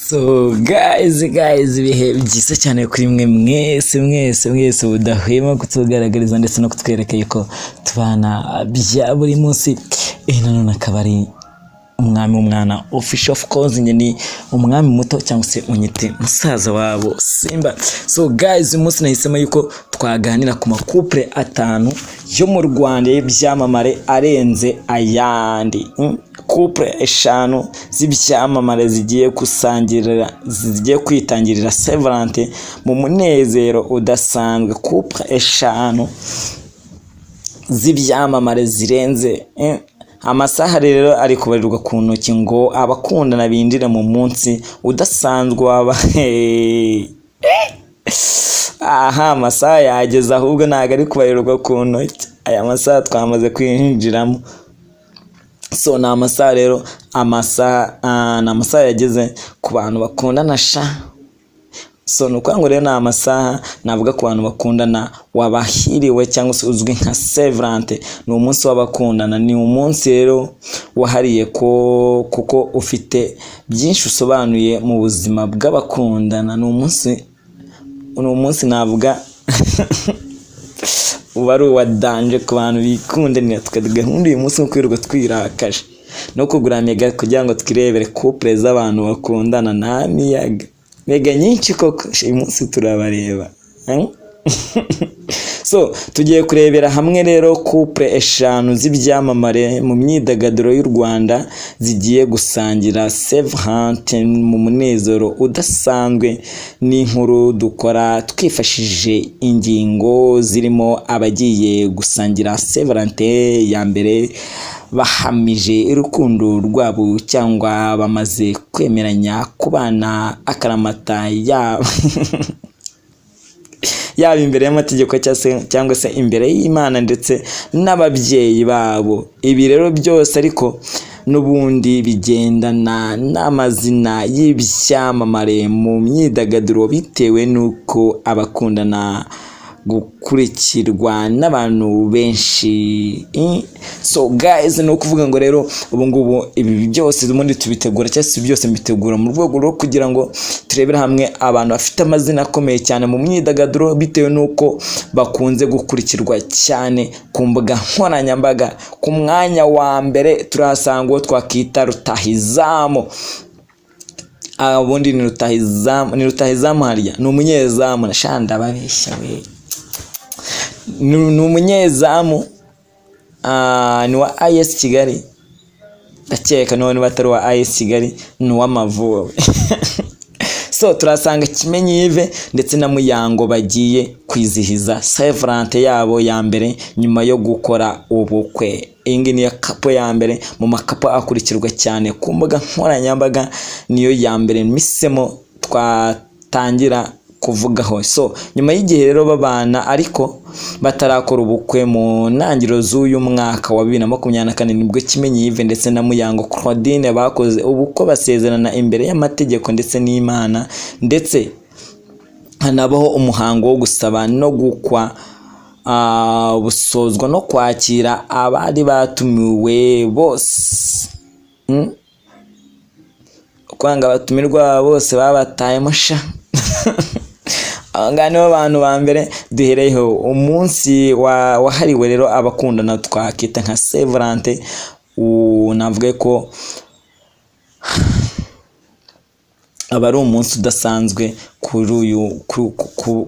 So guys ibihe byiza cyane kuri mwe mwese budahwema kutugaragariza ndetse no kutwereka yuko tubana bya buri munsi. Nanone akaba ari umwana official, of course njye ni umwami muto cyangwa se unyite musaza wabo Simba. So guys umunsi nahisemo yuko twaganira ku makupure 5 yo mu Rwanda y'ibyamamare arenze ayandi. Couple 5 z'ibyamamare zigiye kwitangirira Saint Valentin mu munezero udasanzwe. Couple 5 z'ibyamamare zirenze amasaha rero ari kubarirwa ku ntoki ngo abakundana bindire mu munsi udasanzwe waba amasaha yageze, ahubwo ntago ari kubarirwa ku ntoki, aya masaha twamaze kwinjiramo. So na amasaha rero amasaha yageze ku bantu bakundana sha. So nuko rero na amasaha navuga ku bantu bakundana wabahiriwe cyangwa se uzwi nka Saint Valentin. Ni umunsi w'abakundana, ni umunsi rero wahariye kuko ufite byinshi usobanuye mu buzima bw'abakundana. Ni umunsi navuga ubari uwa danje ku bantu bikundanira, tukagahunda uyu munsi kwirirwa twirakaje no kugura mega kugira ngo twirebere couple z'abantu bakundana na miyaga mega nyinshi koko uyu munsi turabareba. So tugiye kurebera hamwe rero couple 5 z'ibyamamare mu myidagaduro y'u Rwanda zigiye gusangira Saint Valentin mu munezero udasanzwe. N'inkuru dukora twifashishije ingingo zirimo abagiye gusangira Saint Valentin ya mbere bahamije urukundo rwabo cyangwa bamaze kwemeranya kubana akaramata yaba imbere y'amategeko cyangwa se imbere y'Imana ndetse n'ababyeyi babo. Ibi rero byose ariko n'ubundi bigendana n'amazina y'ibyamamare mu myidagaduro bitewe n'uko abakundana gukurikirwa n'abantu benshi. So guys no kuvuga ngo rero ubu ngubu ibi byose ubundi tubitegura cyangwa byose mbitegura mu rwego rwo kugira ngo turebere hamwe abantu bafite amazina akomeye cyane mu myidagaduro bitewe n'uko bakunze gukurikirwa cyane ku mbuga nkoranyambaga. Ku mwanya wa mbere turahasanga uwo twakita rutahizamu. Ubundi ni rutahizamu harya ni umunyezamu nashanda babeshya we. Ni umunyezamu ni wa AS Kigali, ndakeka none batari wa AS Kigali, ni w'Amavubi. So turasanga Kimenyi Yves ndetse na Muyango bagiye kwizihiza Saint Valentin yabo ya mbere nyuma yo gukora ubukwe. Iyi ni ya kapo ya mbere mu makapo akurikirwa cyane ku mbuga nkoranyambaga, niyo ya mbere misemo twatangira kuvugaho. So nyuma y'igihe rero babana ariko batarakora ubukwe mu ntangiriro z'uyu mwaka wa 2024 nibwo Kimenyi Yves ndetse na Muyango Claudine bakoze ubukwe basezerana imbere y'amategeko ndetse n'Imana, ndetse hanabaho umuhango wo gusaba no gukwa busozwa no kwakira abari batumiwe bose. Kwanga batumirwa bose babatayemo sha. Angane abantu ba mbere duhereyeho umunsi wahariwe rero abakundana twakita nka Saint Valentin. Navuga ko aba ari umunsi udasanzwe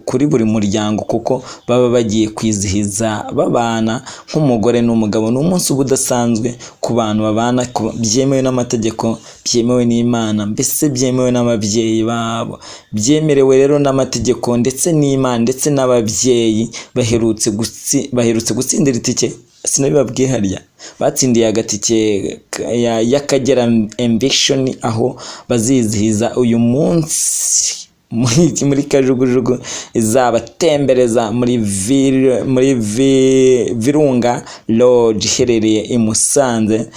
kuri buri muryango kuko baba bagiye kwizihiza babana nk'umugore n'umugabo. Ni umunsi udasanzwe ku bantu babana byemewe n'amategeko, byemewe n'Imana, mbese byemewe n'ababyeyi babo, byemerewe rero n'amategeko ndetse n'Imana ndetse n'ababyeyi. Baherutse gutsindira itike, sinabibabwiye harya batsindiye agatike y'Akagera Ambition, aho bazizihiza uyu munsi muri Kajugujugu izabatembereza muri Virunga Lodge iherereye i Musanze,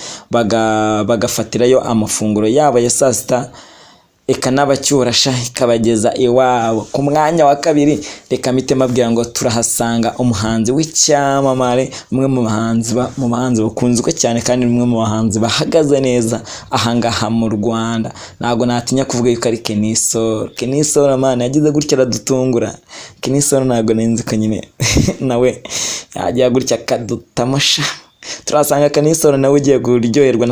bagafatirayo amafunguro yabo ya saa sita eka n'abacyurasha ikabageza iwabo. Ku mwanya wa kabiri reka mpite mbabwira ngo turahasanga umuhanzi w'icyamamare, umwe mu bahanzi bakunzwe cyane kandi umwe mu bahanzi bahagaze neza ahangaha mu Rwanda. Ntabwo natinya kuvuga yuko ari Kenny Solo. Kenny Solo amana yagize gutya aradutungura. Kenny Solo ntabwo nzi ko nyine nawe yagiye gutya akadutamusha. Turasanga Kenny Solo nawe ugiye kuryoherwa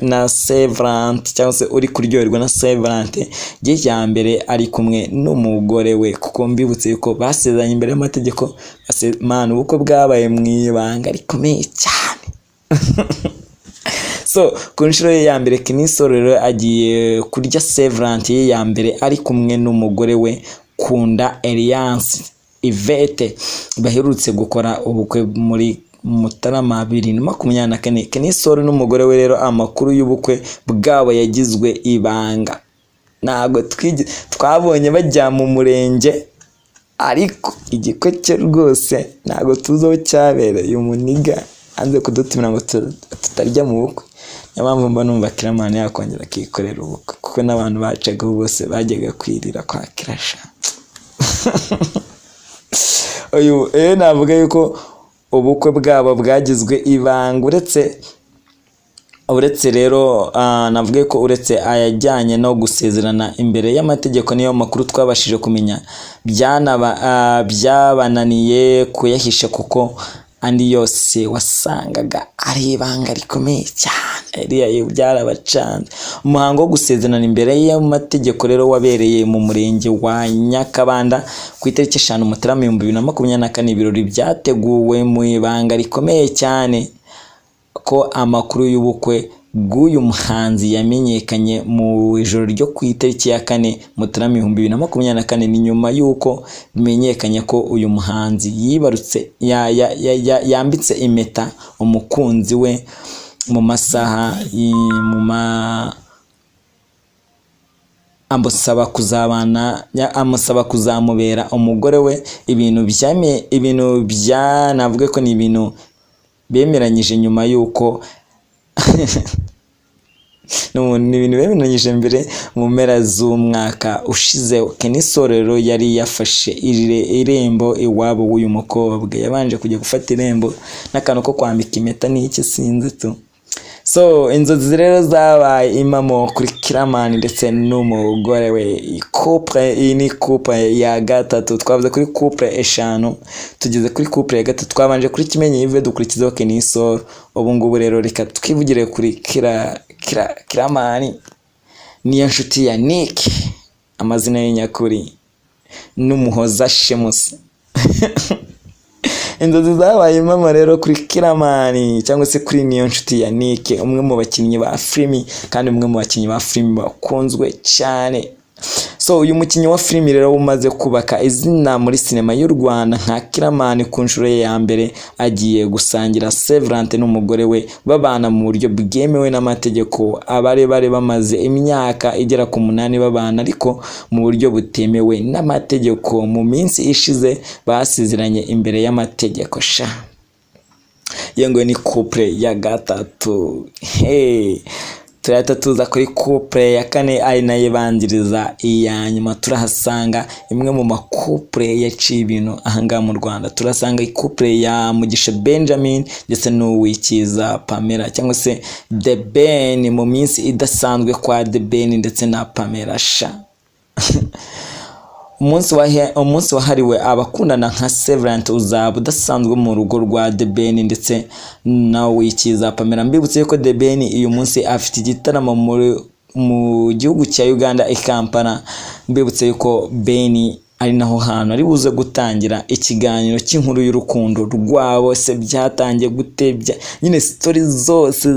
na Severant, cyangwa se uri kuryoherwa na Severant gihe cya mbere ari kumwe n'umugore we, kuko mbibutse yuko basezeranye imbere y'amategeko. Man, ubukwe bwabaye mu ibanga rikomeye cyane. So ku nshuro ye ya mbere Kenny Solo rero agiye kurya Severant ye ya mbere ari kumwe n'umugore we Kunda Alliance Yvette, baherutse gukora ubukwe muri Mutarama 2024. Kenny Solo n'umugore we rero amakuru y'ubukwe bwabo yagizwe ibanga. Ntabwo twabonye bajya mu murenge, ariko igiko cye rwose ntabwo tuzi aho cyabereye. Umuniga anze kudutumira ngo tutarya mu bukwe. Niyo mpamvu mba numva Kiramani yakongera akikorera ubukwe, kuko n'abantu bacaga bose bajyaga kwirira kwa Kirasha. Navuga yuko ubukwe bwabo bwagizwe ibanga. Uretse rero navuga ko uretse ayajyanye no gusezerana imbere y'amategeko, niyo makuru twabashije kumenya, byabananiye kuyahisha, kuko andi yose wasangaga ari ibanga rikomeye cyane. Byarabacanze. Umuhango wo gusezerana imbere y'amategeko rero wabereye mu murenge wa Nyakabanda ku itariki 5 Mutarama 2024. Ibirori byateguwe mu ibanga rikomeye cyane, ko amakuru y'ubukwe bw'uyu muhanzi yamenyekanye mu ijoro ryo ku itariki ya 4 Mutarama 2024. Ni nyuma y'uko bimenyekanye ko uyu muhanzi yibarutse yambitse impeta umukunzi we mu masaha amusaba kuzamubera umugore we. Navuga ko ni ibintu bemeranyije nyuma y'uko ni ibintu bemeranyije mbere mu mpera z'umwaka ushize. Kenny Solo rero yari yafashe irembo iwabo w'uyu mukobwa, yabanje kujya gufata irembo n'akantu ko kwambika impeta n'iki sinzi tu. So inzozi rero zabaye impamo kuri Kiramani ndetse n'umugore we. Iyi ni couple ya gatatu. Twavuze kuri couple eshanu, tugeze kuri couple ya gatatu. Twabanje kuri Kimenyi Yves, dukurikizaho Kenny Solo. Ubu ngubu rero reka twivugire kuri Kiramani niyo nshuti ya Nick, amazina ye nyakuri n'Umuhoza Shemus. Inzozi zabaye impamo rero kuri Kiramani, cyangwa se kuri niyo nshuti ya Nick, umwe mu bakinnyi ba filimi kandi umwe mu bakinnyi ba filimi bakunzwe cyane. So uyu mukinnyi wa filimi rero umaze kubaka izina muri sinema y'u Rwanda nka Kiramani, ku nshuro ye ya mbere agiye gusangira Severant n'umugore we, babana mu buryo bwemewe n'amategeko. Abari bamaze imyaka igera ku 8 babana, ariko mu buryo butemewe n'amategeko. Mu minsi ishize basezeranye imbere y'amategeko. Yengo ni couple ya gatatu. Turahita tuza kuri couple ya 4 ari nayo ibanziriza iya nyuma. Turahasanga imwe mu makouple yaciye ibintu ahangaha mu Rwanda. Turasanga couple ya Mugisha Benjamin ndetse n'Uwikiza Pamela, cyangwa se The Ben, mu minsi idasanzwe kwa The Ben ndetse na Pamela. Umunsi wahariwe abakundana nka Severant uzaba udasanzwe mu rugo rwa The Ben ndetse na Uwikiza Pamela. Mbibutse ko The Ben uyu munsi afite igitaramo mu gihugu cya Uganda, i Kampala. Mbibutse ko Ben ari naho hantu ari buze gutangira ikiganiro cy'inkuru y'urukundo rwabo. Se byatangiye gutebya nyine, story zose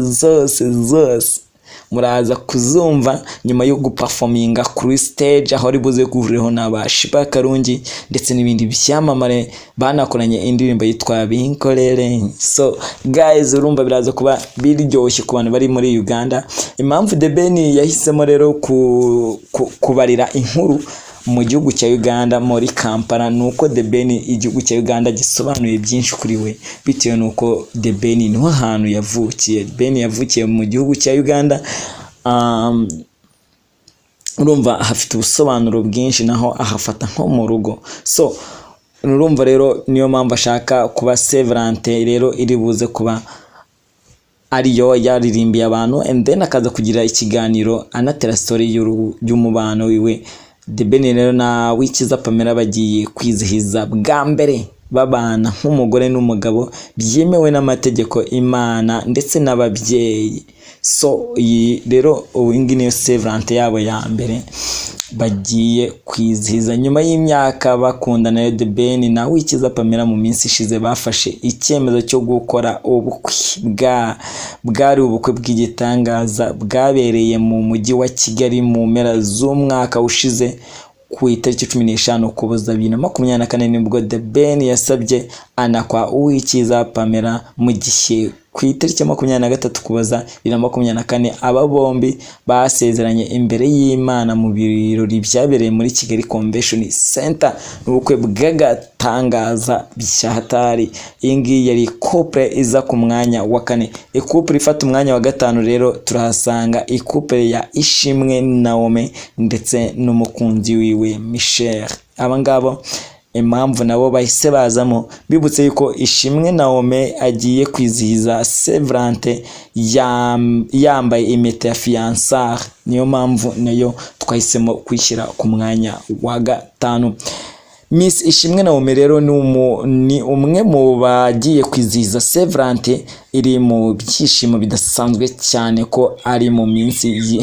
muraza kuzumva nyuma yo guperforminga kuri stage, aho ari buze guhuriraho n'abashiba Karungi ndetse n'ibindi byamamare banakoranye indirimbo yitwa Binkorere. So guys, urumva biraza kuba biryoshye ku bantu bari muri Uganda. Impamvu The Ben yahisemo rero kubarira inkuru mu gihugu cya Uganda muri Kampala nuko The Ben igihugu cya Uganda gisobanuye byinshi kuri we, bitewe nuko The Ben niho hantu yavukiye. Ben yavukiye mu gihugu cya Uganda, urumva hafite ubusobanuro bwinshi, naho ahafata nko mu rugo. So urumva rero niyo mpamvu ashaka kuba Saint Valentin rero iri buze kuba ariyo yaririmbiye abantu, and then akaza kugira ikiganiro anatera story y'umubano wiwe. The Ben rero na Wikiza Pamela bagiye kwizihiza bwa mbere babana nk'umugore n'umugabo byemewe n'amategeko Imana ndetse n'ababyeyi. So iyi rero uwingi niyo Saint Valentin yabo ya mbere bagiye kwizihiza nyuma y'imyaka bakundana. The Ben na Wikiza Pamela mu minsi ishize bafashe icyemezo cyo gukora ubukwe bwari ubukwe bw'igitangaza bwabereye mu mujyi wa Kigali mu mpera z'umwaka ushize ku itariki 15 Ukuboza 2024 nibwo The Ben yasabye anakwa Uwikiza Pamela, mu gihe ku itariki 23 Ukuboza 2024 aba bombi basezeranye imbere y'Imana mu birori byabereye muri Kigali Convention Center. Ubukwe bw'agatangaza byahatari. Iyi ngiyi yari couple iza ku mwanya wa 4. Couple ifata umwanya wa 5 rero turahasanga couple ya Ishimwe Naomi ndetse n'umukunzi wiwe Michelle. Aba ngabo impamvu nabo bahise bazamo bibutse yuko Ishimwe Naomi agiye kwizihiza Saint Valentin yambaye impeta ya fiançailles, niyo mpamvu nayo twahisemo kwishyira ku mwanya wa 5. Miss Ishimwe Naomi rero ni umwe mu bagiye kwizihiza Saint Valentin, iri mu byishimo bidasanzwe cyane ko ari mu minsi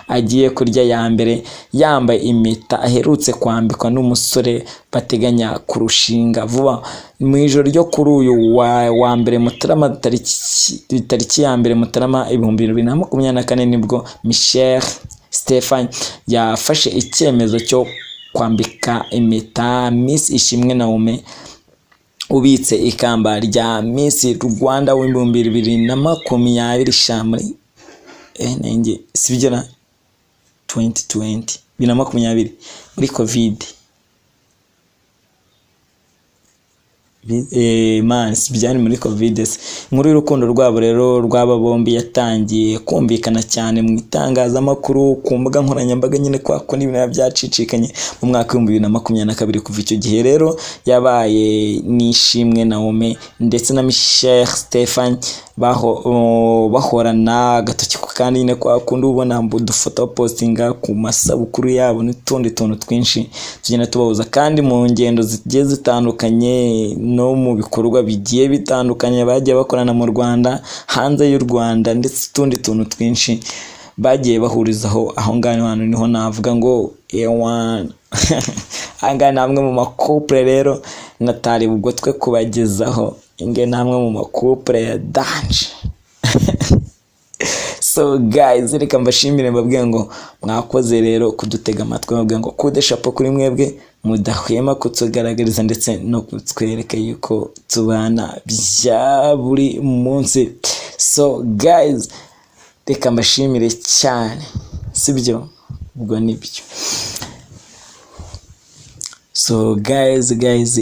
agiye kurya ya mbere yambaye impeta aherutse kwambikwa n'umusore bateganya kurushinga vuba. Mu ijoro ryo kuri uyu wa mbere Mutarama tariki ya mbere Mutarama 2024 nibwo Michelle Stephen yafashe icyemezo cyo kwambika impeta Miss Ishimwe Naomi ubitse ikamba rya Miss Rwanda w'ibihumbi 2020 shamuri nenge sibyo na 2020 muri covid man sibyani muri covid. Inkuru y'urukundo rwabo rero rwaba bombi yatangiye kumvikana cyane mu itangazamakuru ku mbuga nkoranyambaga nyine kwako n'ibintu byacicikanye mu mwaka wa 2022. Kuva icyo gihe rero yabaye n'Ishimwe Naomi ndetse na Michelle Stephen bahorana agatoki kandi nyine kwa kundi ubona udufoto postinga ku masabukuru yabo n'utundi tuntu twinshi tugenda tubahuza, kandi mu ngendo zigiye zitandukanye no mu bikorwa bigiye bitandukanye bagiye bakorana mu Rwanda, hanze y'u Rwanda, ndetse utundi tuntu twinshi bagiye bahurizaho. Aho ngaho niho navuga ngo anga namwe mu makouple rero natari ubwo twe kubagezaho inge namwe mu makouple ya danje. So guys, reka mbashimire mbabwiye ngo mwakoze rero kudutega amatwi, mbabwiye ngo kude chapeau kuri mwebwe mudahwema kutugaragariza ndetse no kutwereka yuko tubana bya buri munsi. So guys, reka mbashimire cyane, sibyo ubwo nibyo. So guys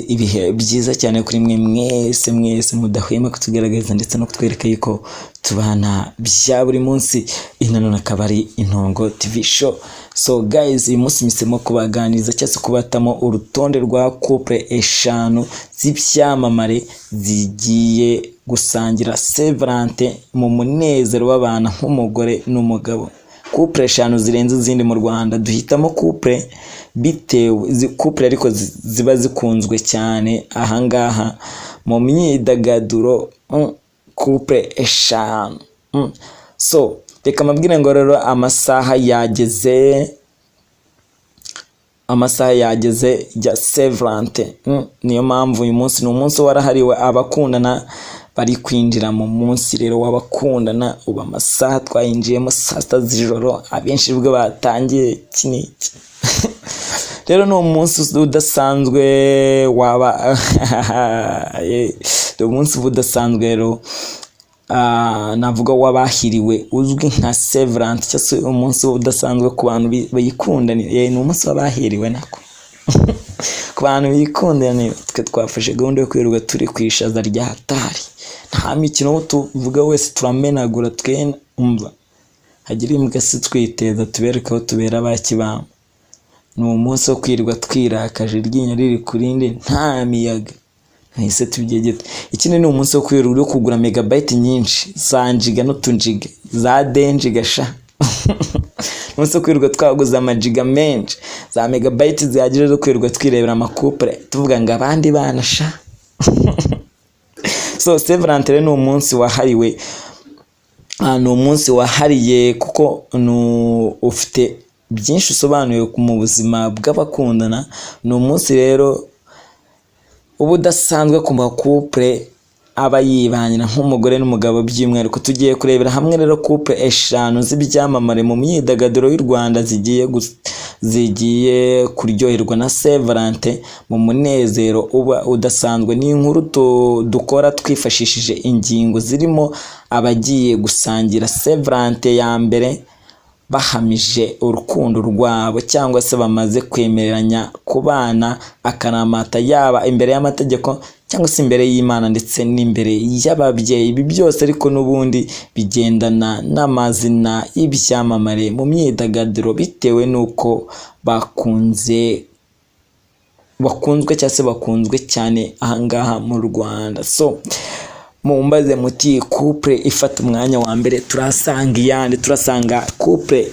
ibihe byiza cyane kuri mwe mwese mudahwema kutugaragariza ndetse no kutwereka yuko tubana bya buri munsi. Inano nakabari Intongo TV show. So guys, uyu munsi misemo kubaganiriza cyase kubatamo urutonde rwa couple 5 z'ibyamamare zigiye gusangira Saint Valentin mu munezero w'abana nk'umugore n'umugabo. Couple 5 zirenze izindi mu Rwanda. Duhitamo couple bitewe couple ariko ziba zikunzwe cyane ahangaha mu myidagaduro, couple 5. So reka mabwire ngo rero amasaha yageze ya Saint Valentin. Niyo mpamvu uyu munsi ni umunsi warahariwe abakundana bari kwinjira mu munsi rero w'abakundana. Uba amasaha twayinjiyemo saa sita z'ijoro, abenshi bwo batangiye kiniki. Rero no umunsi udasanzwe waba umunsi udasanzwe rero navuga wabahiriwe uzwi nka Saint Valentin, cyase umunsi udasanzwe ku bantu bayikundaniye. Ni umunsi wabahiriwe nako ku bantu bikundaniye. Twe twafashe gahunda yo kwirirwa turi kwishaza rya hatari, nta mikino tuvuga wese turamenagura twena umva hagira imbwa si twiteza tubereka aho tubera abakibamba. Ni umunsi wo kwirirwa twirakaje iryinyo riri kurindi nta miyaga nahise tubyegeta. Ikindi ni umunsi wo kwirirwa kugura megabyte nyinshi za njiga n'utunjiga za denjiga sha umunsi wo kwirirwa twaguza amajiga menshi za megabyte zihagije zo kwirirwa twirebera amakupure tuvuga ngo abandi bana sha so Saint Valentin ni umunsi wahariwe ni umunsi wahariye kuko ufite byinshi usobanuye mu buzima bw'abakundana. Ni umunsi rero uba udasanzwe ku makupure aba yibanira nk'umugore n'umugabo by'umwihariko. Tugiye kurebera hamwe rero couple 5 z'ibyamamare mu myidagaduro y'u Rwanda zigiye kuryoherwa na Saint Valentin mu munezero uba udasanzwe. Ni inkuru dukora twifashishije ingingo zirimo abagiye gusangira Saint Valentin ya mbere bahamije urukundo rwabo cyangwa se bamaze kwemeranya kubana akaramata, yaba imbere y'amategeko cyangwa se imbere y'Imana ndetse n'imbere y'ababyeyi. Ibi byose ariko n'ubundi bigendana n'amazina y'ibyamamare mu myidagaduro bitewe n'uko bakunzwe cyangwa se bakunzwe cyane ahangaha mu Rwanda. So mumbaze muti couple ifata umwanya wa mbere turasanga iyande, turasanga couple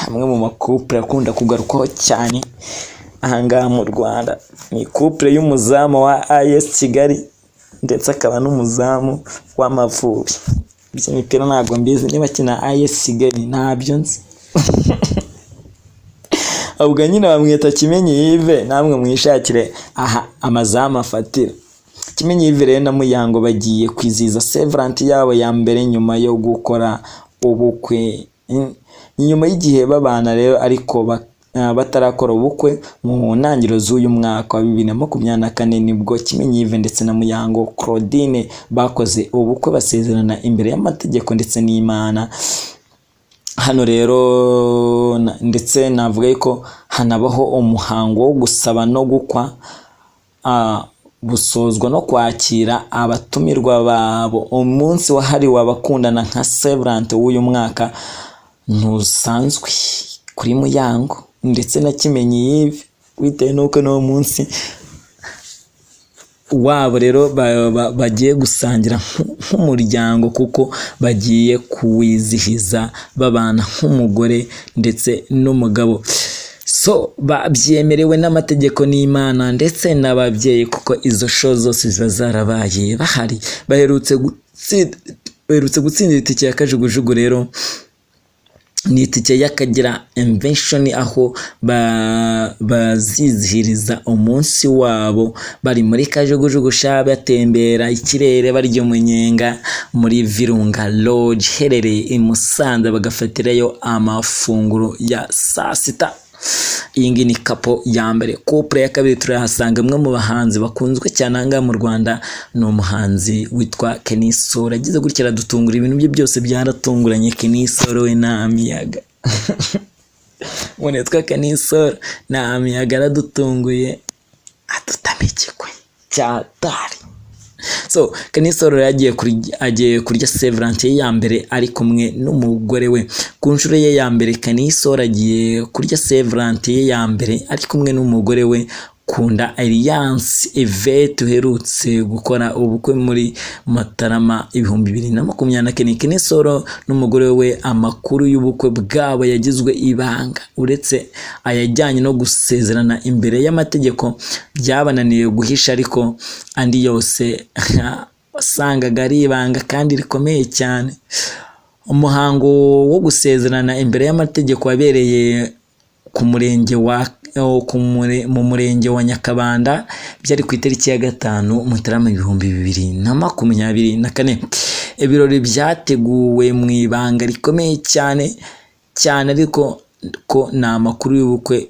amwe mu makouple akunda kugarukwaho cyane ahangaha mu Rwanda. Ni couple y'umuzamu wa AS Kigali ndetse akaba n'umuzamu w'Amavubi. By'imipira ntabwo mbizi, niba kina AS Kigali ntabyo nzi ahubwo nyine bamwita Kimenyi Yves, namwe mwishakire aha amazamu afatira. Kimenyi Yves rero na Muyango bagiye kwizihiza Saint Valentin yabo ya mbere nyuma yo gukora ubukwe. Nyuma y'igihe babana rero ariko batarakora ubukwe mu ntangiriro z'uyu mwaka wa 2024 nibwo Kimenyi Yves ndetse na Muyango Claudine bakoze ubukwe basezerana imbere y'amategeko ndetse n'Imana. Hano rero ndetse navuga yuko hanabaho umuhango wo gusaba no gukwa busozwa no kwakira abatumirwa babo. Umunsi wahariwe abakundana nka Saint Valentin w'uyu mwaka ntusanzwe kuri Muyango ndetse na Kimenyi Yves bitewe n'uko no munsi wabo rero bagiye gusangira nk'umuryango kuko bagiye kuwizihiza babana nk'umugore ndetse n'umugabo. So babyemerewe n'amategeko n'Imana ndetse n'ababyeyi kuko izo show zose ziba zarabaye bahari. Baherutse gutsindira itike ya kajugujugu rero ni itike y'Akagera Invention aho bazizihiriza umunsi wabo bari muri kajugujugu batembera ikirere barya umunyenga muri Virunga Lodge herereye i Musanze, bagafatirayo amafunguro ya saa sita. Iyi ngi ni kapo ya mbere. Couple ya kabiri turahasanga umwe mu bahanzi bakunzwe cyane ahangaha mu Rwanda, ni umuhanzi witwa Kenny Solo. Agize gutya aradutungura, ibintu bye byose byaratunguranye. Kenny Solo we nta miyaga witwa Kenny Solo nta miyaga aradutunguye adutamikikwe cyatari. So Kenny Solo agiye kurya Saint Valentin ya mbere ari kumwe n'umugore we. Ku nshuro ye ya mbere Kenny Solo agiye kurya Saint Valentin ya mbere ari kumwe n'umugore we Kunda Alliance Yvette uherutse gukora ubukwe muri Matarama 2024. Kenny Solo n'umugore we amakuru y'ubukwe bwabo yagizwe ibanga, uretse ayajyanye no gusezerana imbere y'amategeko byabananiye guhisha, ariko andi yose wasangaga ari ibanga kandi rikomeye cyane. Umuhango wo gusezerana imbere y'amategeko wabereye ku murenge mu murenge wa Nyakabanda, byari ku itariki ya 5 Mutarama 2024. Ibirori byateguwe mu ibanga rikomeye cyane ariko ko nta makuru y'ubukwe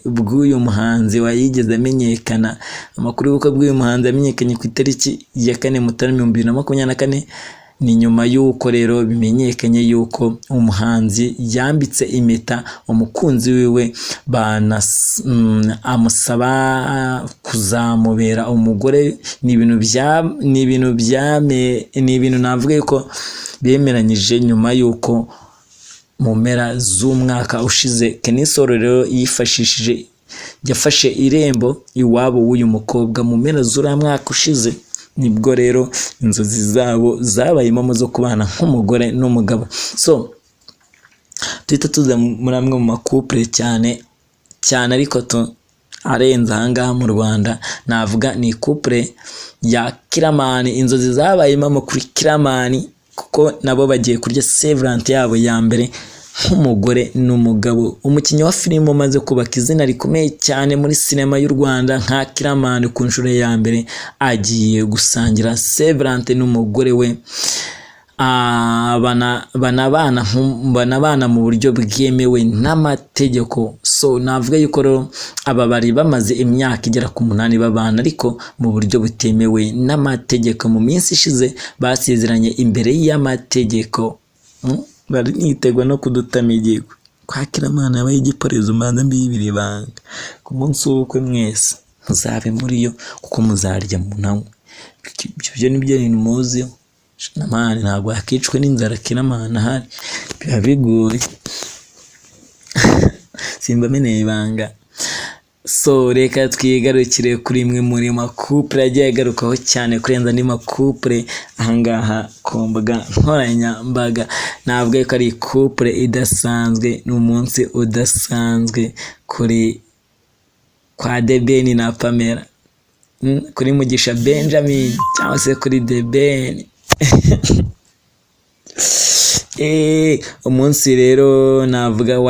bw'uyu muhanzi wayigeze amenyekana. Amakuru y'ubukwe bw'uyu muhanzi amenyekanye ku itariki ya 4 Mutarama 2024 ni nyuma y'uko rero bimenyekanye y'uko umuhanzi yambitse impeta umukunzi wiwe amusaba kuzamubera umugore. Ni ibintu navuga yuko bemeranyije nyuma y'uko mu mpera z'umwaka ushize Kenny Solo rero yafashe irembo iwabo w'uyu mukobwa mu mpera z'uriya mwaka ushize. Nibwo rero inzozi zabo zabaye impamo zo kubana nk'umugore n'umugabo. So tuhita tuza muri amwe mu makupure cyane ariko arenze ahangaha mu Rwanda, navuga ni couple ya Kiramani. Inzozi zabaye impamo kuri Kiramani kuko nabo bagiye kurya Severance yabo ya mbere nk'umugore n'umugabo. Umukinnyi wa filime umaze kubaka izina rikomeye cyane muri sinema y'u Rwanda nka Kiramani ku nshuro ya mbere agiye gusangira Severance n'umugore we. banabana mu buryo bwemewe n'amategeko. So navuga yuko rero aba bari bamaze imyaka igera ku 8 babana ariko mu buryo butemewe n'amategeko. Mu minsi ishize basezeranye imbere y'amategeko. Bari nitegwa no kudutama igigo kwa Kiramani yabaye igiporezo mbanza mbibiri banga ku munsi w'ubukwe mwese muzabe muri yo kuko muzarya mu nanywe. Ibyo nibyo bintu muzi namani ntabwo yakicwe n'inzara Kiramani ahari biba bigoye simba meneye ibanga. So reka twigarukire kuri imwe muri makupure agiye agarukaho cyane kurenza andi makupure ahangaha ku mbuga nkoranyambaga. Navuga ko ari couple idasanzwe n'umunsi udasanzwe kwa The Ben na Pamela, kuri Mugisha Benjamin cyangwa se kuri The Ben. Umunsi rero navuga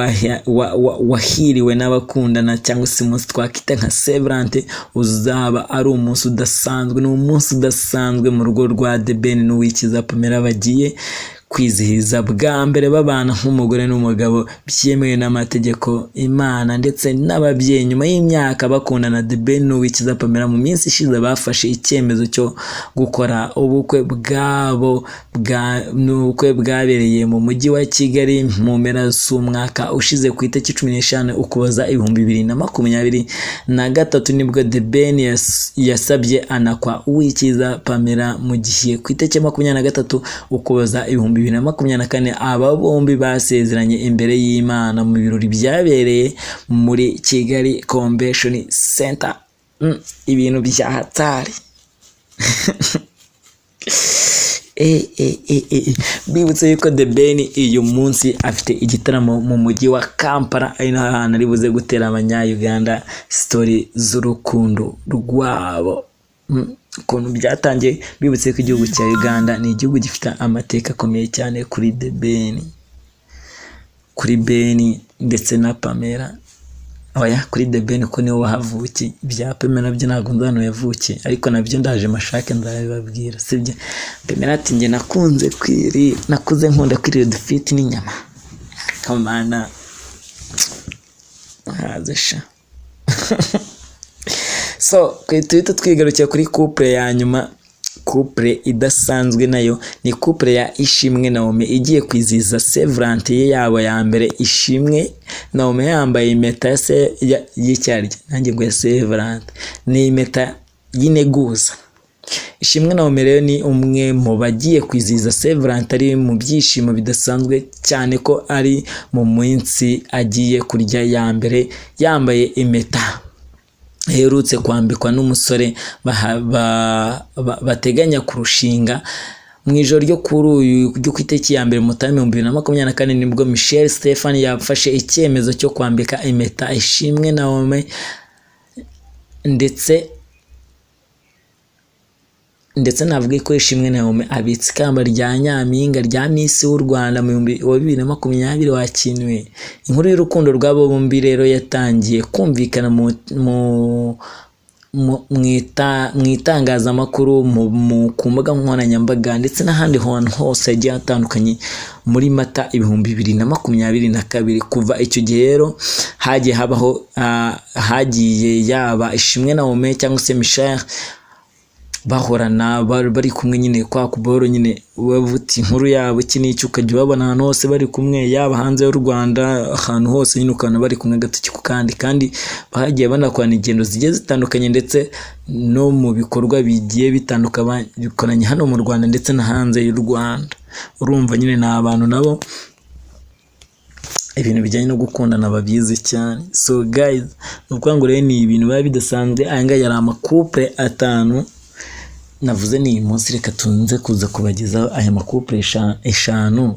wahiriwe n'abakundana cyangwa se umunsi twakita nka Severance uzaba ari umunsi udasanzwe. Ni umunsi udasanzwe mu rugo rwa The Ben n'Uwikiza Pamela bagiye kwizihiza bwa mbere babana nk'umugore n'umugabo byemewe n'amategeko Imana ndetse n'ababyeyi. Nyuma y'imyaka bakundana The Ben n'Uwikiza Pamela mu minsi ishize bafashe icyemezo cyo gukora ubukwe bwabo n'ubukwe bwabereye mu mujyi wa Kigali mu mpera z'umwaka ushize ku itariki 15 Ukuboza 2023 nibwo The Ben yasabye anakwa Uwikiza Pamela, mu gihe ku itariki 23 Ukuboza 2024 aba bombi basezeranye imbere y'Imana mu birori byabereye muri Kigali Convention Center. Ibintu bya hatari. Bibutse yuko The Ben uyu munsi afite igitaramo mu mujyi wa Kampala, ari naho hantu ari buze gutera abanya-Uganda story z'urukundo rwabo. Ukuntu byatangiye. Bibutse ko igihugu cya Uganda ni igihugu gifite amateka akomeye cyane kuri The Ben, kuri Ben ndetse na Pamela. Kuri The Ben ko niwe wahavukiye. Ibya Pamela byo ntabwo nzi hano yavukiye ariko nabyo ndaje mashake ndabibabwira sibyo. Pamela ati njye nakuze nkunda kwirira dufite n'inyama kamana hazesha. So tuhita twigarukira kuri couple ya nyuma, couple idasanzwe nayo ni couple ya Ishimwe Naomi igiye kwizihiza Severance ye yabo ya mbere. Ishimwe Naomi yambaye impeta y'icyarya nanjye ngo ya Severance ni impeta y'integuza. Ishimwe Naomi rero ni umwe mu bagiye kwizihiza Severance ari mu byishimo bidasanzwe cyane ko ari mu minsi agiye kurya ya mbere yambaye impeta herutse kwambikwa n'umusore bateganya kurushinga mu ijoro ryo kuri uyu ryo ku itariki ya mbere Mutarama 2024 nibwo Michelle Stephen yafashe icyemezo cyo kwambika impeta Ishimwe Naomi ndetse navuga ko Ishimwe Naomi abitse ikamba rya Nyampinga rya Miss w'u Rwanda mu 2020 wakinwe. Inkuru y'urukundo rw'abo bombi rero yatangiye kumvikana mu itangazamakuru ku mbuga nkoranyambaga ndetse n'ahandi hantu hose hagiye hatandukanye muri Mata 2022. Kuva icyo gihe rero hagiye yaba Ishimwe Naomi cyangwa se Michelle bahorana bari kumwe nyine kwa kuboro nyine bavuta inkuru yabo iki n'icyo ukajya ubabona ahantu hose bari kumwe, yaba hanze y'u Rwanda ahantu hose nyine ukabona bari kumwe agatoki ku kandi bahagiye banakorana ingendo zigiye zitandukanye ndetse no mu bikorwa bigiye bikoranye hano mu Rwanda ndetse no hanze y'u Rwanda. Urumva nyine ni abantu nabo ibintu bijyanye no gukundana babyizi cyane. So guys, nukuvuga ngo rero ni ibintu biba bidasanzwe. Aya ngaya yari amakupure 5 navuze ni munsi, reka tunze kuza kubagezaho aya makupure 5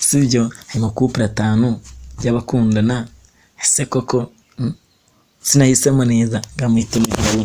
sibyo, aya makupure 5 y'abakundana. Ese koko sinahisemo neza, ngamwite mu gihe